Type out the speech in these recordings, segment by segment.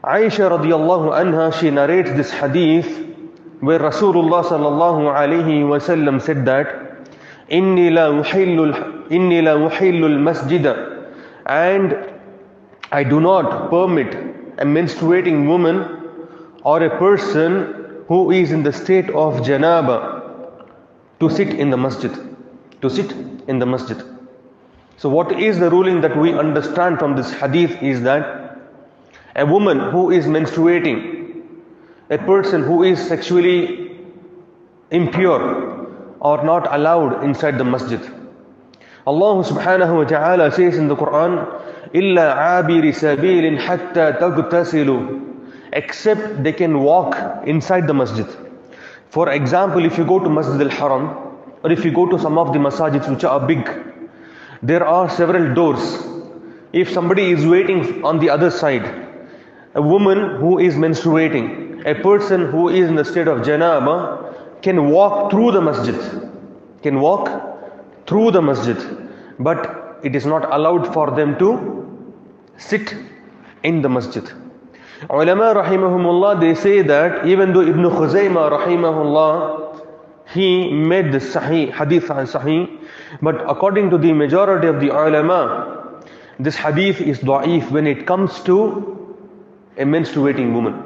Aisha radiallahu anha, she narrates this hadith where Rasulullah sallallahu alayhi wasallam said that inni la uhillu al-masjida, and I do not permit a menstruating woman or a person who is in the state of janaba to sit in the masjid. To sit in the masjid. So what is the ruling that we understand from this hadith is that a woman who is menstruating, a person who is sexually impure, are not allowed inside the masjid. Allah subhanahu wa ta'ala says in the Quran, إِلَّا عَابِرِ سَبِيلٍ حَتَّى تَغْتَسِلُوا, except they can walk inside the masjid. For example, if you go to Masjid al-Haram, or if you go to some of the masajids which are big, there are several doors. If somebody is waiting on the other side, a woman who is menstruating, a person who is in the state of janaba can walk through the masjid. Can walk through the masjid. But it is not allowed for them to sit in the masjid. Ulama rahimahumullah, they say that even though Ibn Khuzaymah rahimahullah, he made the sahih, hadith sahih, but according to the majority of the ulama, this hadith is da'if when it comes to a menstruating woman.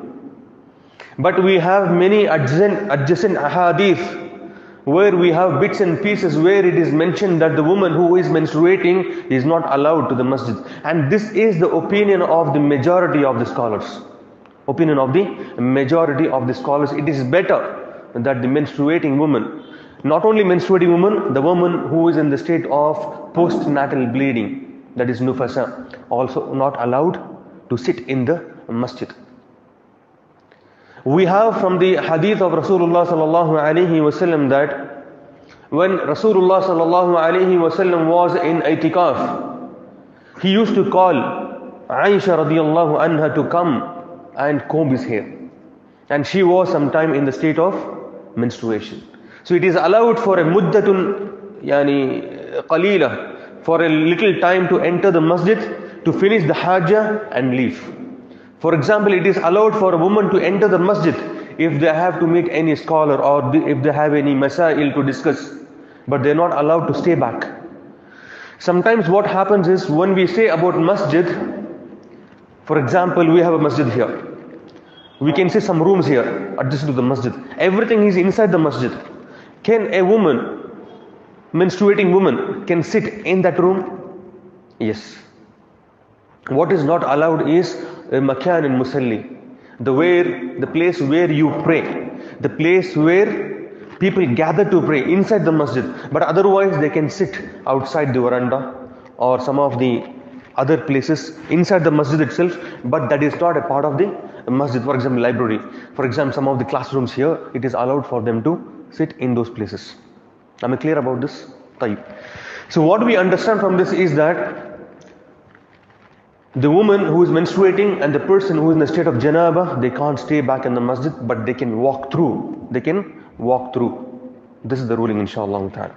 But we have many adjacent ahadith where we have bits and pieces where it is mentioned that the woman who is menstruating is not allowed to the masjid. And this is the opinion of the majority of the scholars. Opinion of the majority of the scholars. It is better that the menstruating woman, not only menstruating woman, the woman who is in the state of postnatal bleeding, that is nufasa, also not allowed to sit in the masjid. We have from the hadith of Rasulullah sallallahu alaihi wasallam that when Rasulullah sallallahu alaihi wasallam was in itikaf, he used to call Aisha radiyallahu anha to come and comb his hair, and she was sometime in the state of menstruation. So it is allowed for a muddatun yani qalila, for a little time to enter the masjid, to finish the hajjah and leave. For example, it is allowed for a woman to enter the masjid if they have to meet any scholar or if they have any masail to discuss, but they are not allowed to stay back. Sometimes what happens is, when we say about masjid, for example, we have a masjid here. We can see some rooms here adjacent to the masjid. Everything is inside the masjid. Can a woman, menstruating woman, can sit in that room? Yes. What is not allowed is makan and musalli, the place where you pray, the place where people gather to pray inside the masjid. But otherwise they can sit outside the veranda or some of the other places inside the masjid itself, but that is not a part of the masjid. For example, library, for example, some of the classrooms here, it is allowed for them to sit in those places. Am I clear about this? So what we understand from this is that the woman who is menstruating and the person who is in the state of janaba, they can't stay back in the masjid, but they can walk through. They can walk through. This is the ruling, inshallah ta'ala.